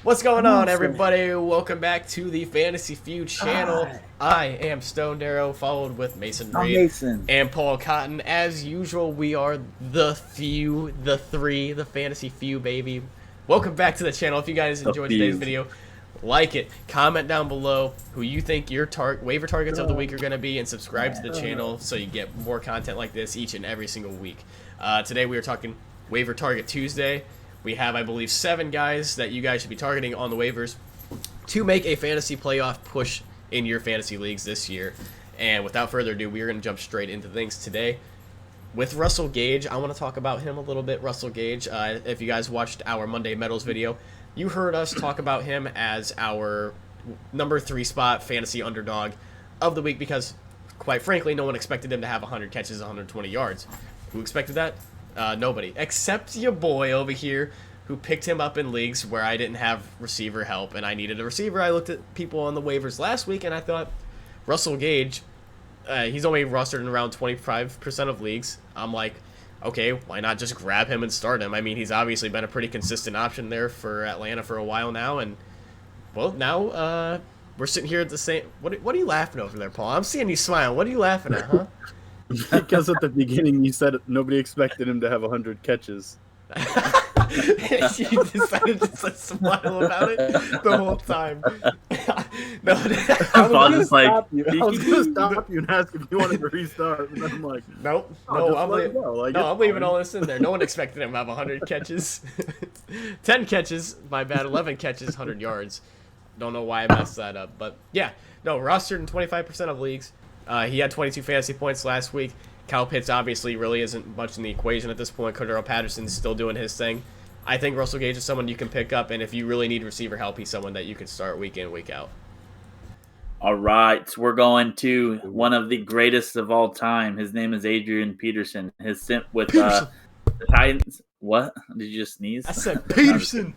What's going Come on, on, Stan. everybody? Welcome back to the Fantasy Feud channel. Hi. I am Stone Darrow, followed with Mason I'm Reed Mason. and Paul Cotton. As usual, we are the few, the three, the Fantasy Feud, baby. Welcome back to the channel. If you guys The enjoyed today's few. video, like it, comment down below who you think your waiver targets of the week are going to be, and subscribe to the channel so you get more content like this each and every single week. Today we are talking Waiver Target Tuesday. We have, I believe, 7 guys that you guys should be targeting on the waivers to make a fantasy playoff push in your fantasy leagues this year. And without further ado, we are going to jump straight into things today. With Russell Gage, I want to talk about him a little bit. Russell Gage, if you guys watched our Monday Medals video, you heard us talk about him as our number 3 spot fantasy underdog of the week because, quite frankly, no one expected him to have 100 catches, 120 yards. Who expected that? Nobody, except your boy over here who picked him up in leagues where I didn't have receiver help and I needed a receiver. I looked at people on the waivers last week and I thought, Russell Gage, he's only rostered in around 25% of leagues. I'm like, okay, why not just grab him and start him? I mean, he's obviously been a pretty consistent option there for Atlanta for a while now, and well, now we're sitting here at the same. What are you laughing over there, Paul? I'm seeing you smile. What are you laughing at, huh? Because at the beginning you said nobody expected him to have 100 catches. You decided to just smile about it the whole time. No, I was Paul gonna just like, stop you. I was gonna stop you and ask if you wanted to restart, and I'm like, nope. oh, No, just I'm let it leaving. go. Like, No, it's I'm leaving fine. all this in there. No one expected him to have 100 catches, 10 catches. My bad. 11 catches, 100 yards. Don't know why I messed that up, but yeah, no, rostered in 25% of leagues. He had 22 fantasy points last week. Kyle Pitts obviously really isn't much in the equation at this point. Cordero Patterson's still doing his thing. I think Russell Gage is someone you can pick up, and if you really need receiver help, he's someone that you can start week in, week out. all right, so we're going to one of the greatest of all time. His name is Adrian Peterson. His stint with Peterson. the Titans. What? Did you just sneeze? I said Peterson.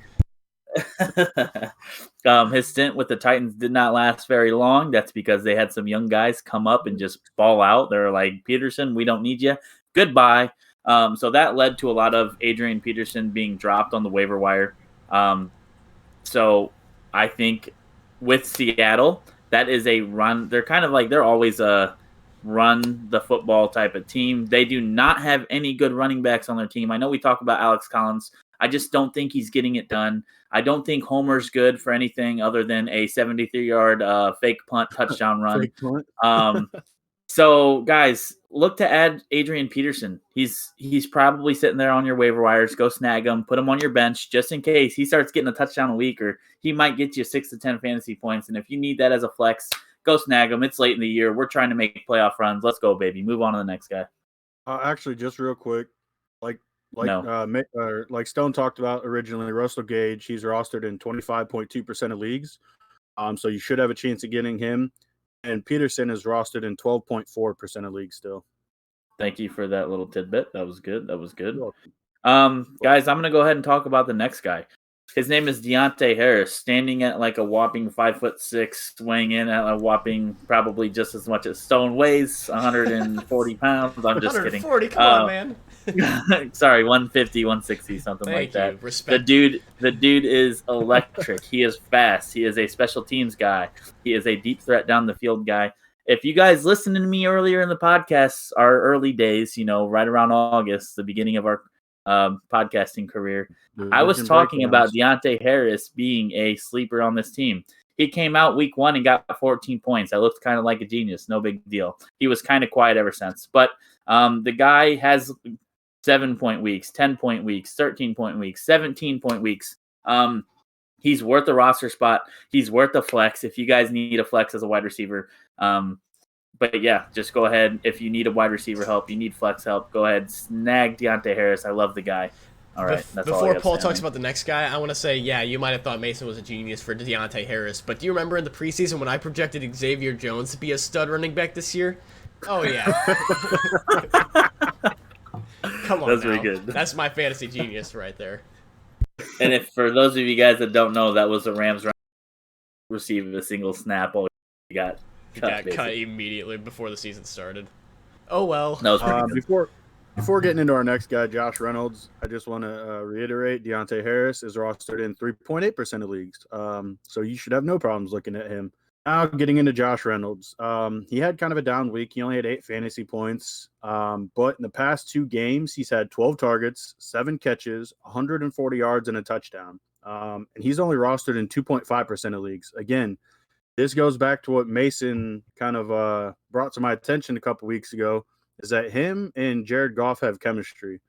His stint with the Titans did not last very long. That's because they had some young guys come up and just ball out. They're like, Peterson, we don't need you. Goodbye. So that led to a lot of Adrian Peterson being dropped on the waiver wire. So I think with Seattle, that is a run. They're kind of like they're always a run the football type of team. They do not have any good running backs on their team. I know we talk about Alex Collins. I just don't think he's getting it done. I don't think Homer's good for anything other than a 73-yard fake punt touchdown run. Fake punt. So guys, look to add Adrian Peterson. He's probably sitting there on your waiver wires. Go snag him, put him on your bench just in case he starts getting a touchdown a week, or he might get you 6 to 10 fantasy points. And if you need that as a flex, go snag him. It's late in the year. We're trying to make playoff runs. Let's go, baby. Move on to the next guy. Actually, just real quick, like No. like Stone talked about originally, Russell Gage, he's rostered in 25.2% of leagues. So you should have a chance of getting him. And Peterson is rostered in 12.4% of leagues still. Thank you for that little tidbit. That was good. That was good. You're welcome. Guys, I'm going to go ahead and talk about the next guy. His name is Deonte Harris, standing at like a whopping 5'6", weighing in at a whopping probably just as much as Stone weighs, 140 pounds. I'm just kidding. 140, come on, man. Sorry, 150, 160, something Thank like that. you. Respect. The dude is electric. He is fast. He is a special teams guy. He is a deep threat down the field guy. If you guys listened to me earlier in the podcast, our early days, right around August, the beginning of our podcasting career, I was talking about Deonte Harris being a sleeper on this team. He came out week 1 and got 14 points. I looked kind of like a genius. No big deal. He was kind of quiet ever since. But the guy has 7-point weeks, 10-point weeks, 13-point weeks, 17-point weeks. He's worth a roster spot. He's worth a flex if you guys need a flex as a wide receiver. But yeah, just go ahead. If you need a wide receiver help, you need flex help, go ahead, snag Deonte Harris. I love the guy. All right. That's all I Before got Paul to say. talks about the next guy, I want to say, yeah, you might have thought Mason was a genius for Deonte Harris, but do you remember in the preseason when I projected Xavier Jones to be a stud running back this year? Oh, yeah. Come on, That's now. really good. That's my fantasy genius right there. And if for those of you guys that don't know, that was the Rams receive a single snap. All he got He got cut immediately before the season started. Oh well. That was pretty good. Before getting into our next guy, Josh Reynolds, I just want to reiterate Deonte Harris is rostered in 3.8% of leagues. So you should have no problems looking at him. Now getting into Josh Reynolds. He had kind of a down week. He only had 8 fantasy points. But in the past 2 games, he's had 12 targets, 7 catches, 140 yards, and a touchdown. And he's only rostered in 2.5% of leagues. Again, this goes back to what Mason kind of brought to my attention a couple weeks ago, is that him and Jared Goff have chemistry.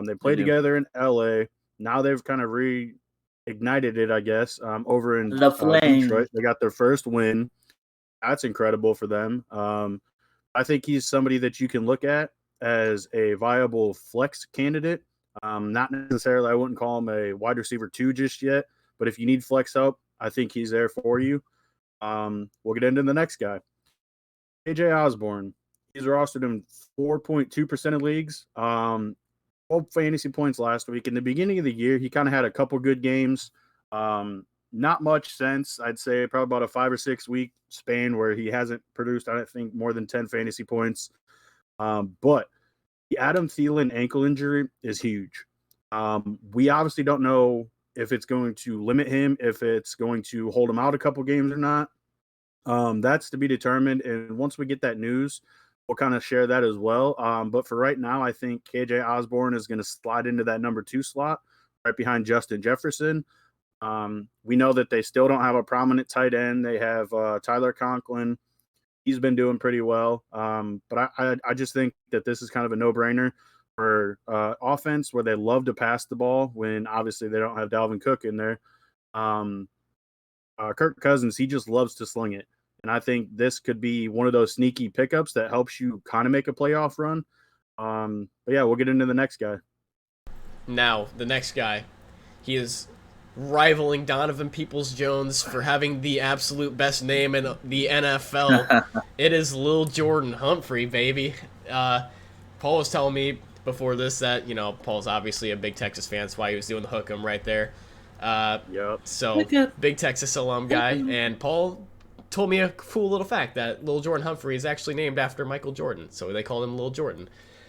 They played together in LA. Now they've kind of reignited it, I guess, over in Detroit. They got their first win. That's incredible for them. I think he's somebody that you can look at as a viable flex candidate. Not necessarily, I wouldn't call him a wide receiver 2 just yet, but if you need flex help, I think he's there for you. We'll get into the next guy. AJ Osborne. He's rostered in 4.2% of leagues. 12 fantasy points last week. In the beginning of the year, he kind of had a couple good games. Not much since, I'd say probably about a 5 or 6 week span where he hasn't produced, I don't think, more than 10 fantasy points. But the Adam Thielen ankle injury is huge. We obviously don't know if it's going to limit him, if it's going to hold him out a couple games or not. That's to be determined. And once we get that news, we'll kind of share that as well. But for right now, I think KJ Osborne is going to slide into that number 2 slot right behind Justin Jefferson. We know that they still don't have a prominent tight end. They have Tyler Conklin. He's been doing pretty well. But I just think that this is kind of a no-brainer for offense where they love to pass the ball when obviously they don't have Dalvin Cook in there. Kirk Cousins, he just loves to sling it. And I think this could be one of those sneaky pickups that helps you kind of make a playoff run. But yeah, we'll get into the next guy. Now, the next guy, he is rivaling Donovan Peoples-Jones for having the absolute best name in the NFL. It is Lil'Jordan Humphrey, baby. Paul was telling me before this that, Paul's obviously a big Texas fan. That's why he was doing the hook 'em right there. Yep. So, big Texas alum guy. And Paul told me a cool little fact that Lil'Jordan Humphrey is actually named after Michael Jordan. So they called him Lil Jordan.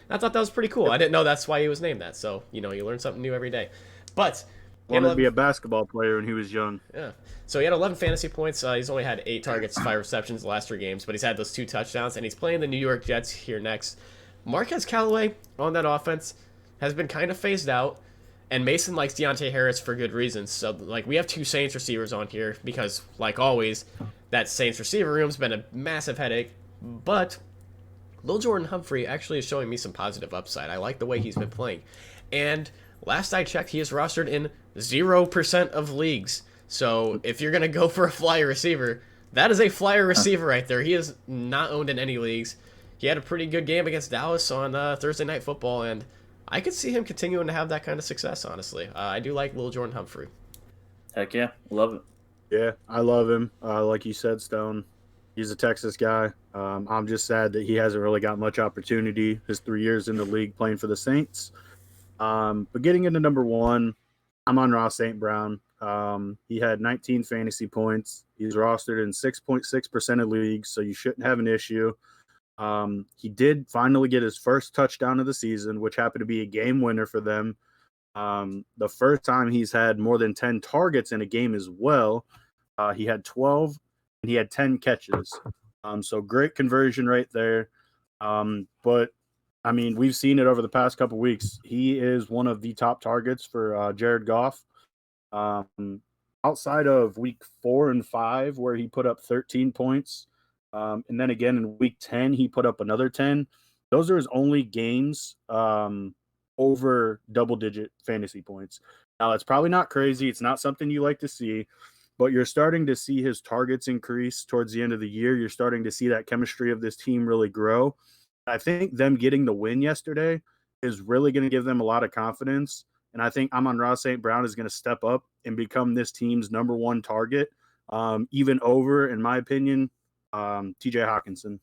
I thought that was pretty cool. I didn't know that's why he was named that. So, you learn something new every day. But wanted to be a basketball player when he was young. Yeah. So he had 11 fantasy points. He's only had 8 targets, 5 receptions the last 3 games, but he's had those 2 touchdowns, and he's playing the New York Jets here next. Marquez Callaway on that offense has been kind of phased out, and Mason likes Deonte Harris for good reasons. So, we have 2 Saints receivers on here because, like always, that Saints receiver room's been a massive headache. But Lil'Jordan Humphrey actually is showing me some positive upside. I like the way he's been playing. And last I checked, he is rostered in 0% of leagues. So if you're going to go for a flyer receiver, that is a flyer receiver right there. He is not owned in any leagues. He had a pretty good game against Dallas on Thursday Night Football, and I could see him continuing to have that kind of success, honestly. I do like Lil'Jordan Humphrey. Heck yeah, love it. Yeah, I love him. Like you said, Stone, he's a Texas guy. I'm just sad that he hasn't really got much opportunity his 3 years in the league playing for the Saints. But getting into number 1, Amon-Ra St. Brown. He had 19 fantasy points. He's rostered in 6.6% of leagues, so you shouldn't have an issue. He did finally get his first touchdown of the season, which happened to be a game winner for them. The first time he's had more than 10 targets in a game as well. He had 12 and he had 10 catches. So great conversion right there. But I mean, we've seen it over the past couple weeks. He is one of the top targets for Jared Goff. Outside of week 4 and 5, where he put up 13 points, and then again in week 10, he put up another 10. Those are his only games over double-digit fantasy points. Now, that's probably not crazy. It's not something you like to see, but you're starting to see his targets increase towards the end of the year. You're starting to see that chemistry of this team really grow. I think them getting the win yesterday is really going to give them a lot of confidence. And I think Amon-Ra St. Brown is going to step up and become this team's number 1 target, even over, in my opinion, TJ Hawkinson.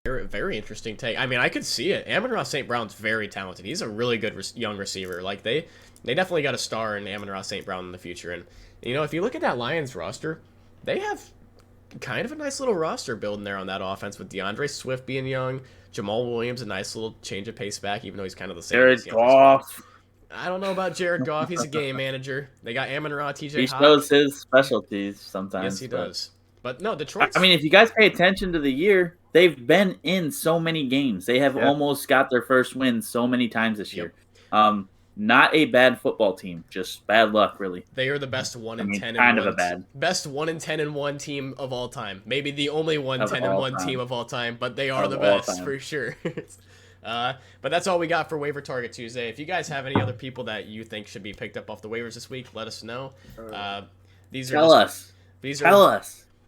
Very, very interesting take. I mean, I could see it. Amon-Ra St. Brown's very talented. He's a really good young receiver. They definitely got a star in Amon-Ra St. Brown in the future. And, if you look at that Lions roster, they have kind of a nice little roster building there on that offense with DeAndre Swift being young, Jamal Williams, a nice little change of pace back, even though he's kind of the same. Jared Goff. I don't know about Jared Goff. He's a game manager. They got Amon-Ra, TJ He Hawk. shows his specialties sometimes. Yes, he does. But no, Detroit. I mean, if you guys pay attention to the year, they've been in so many games. They have almost got their first win so many times this year. Not a bad football team, just bad luck, really. They are the best 1-10 kind of a bad. Best 1-10-1 team of all time. Maybe the only 1-10-1 team of all time, but they are the best for sure. But that's all we got for Waiver Target Tuesday. If you guys have any other people that you think should be picked up off the waivers this week, let us know. Tell us.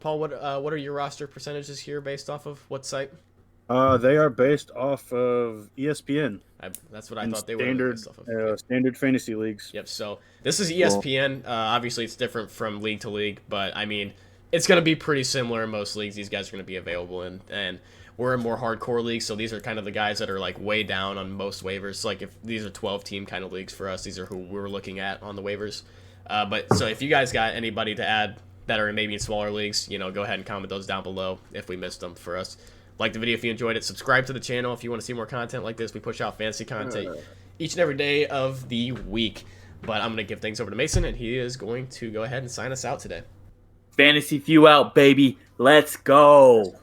Paul, what are your roster percentages here based off of what site? They are based off of ESPN. That's what I thought they were based off of. Standard fantasy leagues. Yep. So this is ESPN. Obviously, it's different from league to league, but I mean, it's going to be pretty similar in most leagues. These guys are going to be available in, and we're in more hardcore leagues, so these are kind of the guys that are like way down on most waivers. Like if these are 12-team kind of leagues for us, these are who we're looking at on the waivers. But so if you guys got anybody to add that are maybe in smaller leagues, go ahead and comment those down below if we missed them for us. Like the video if you enjoyed it. Subscribe to the channel if you want to see more content like this. We push out fantasy content each and every day of the week. But I'm going to give things over to Mason, and he is going to go ahead and sign us out today. Fantasy Few out, baby. Let's go.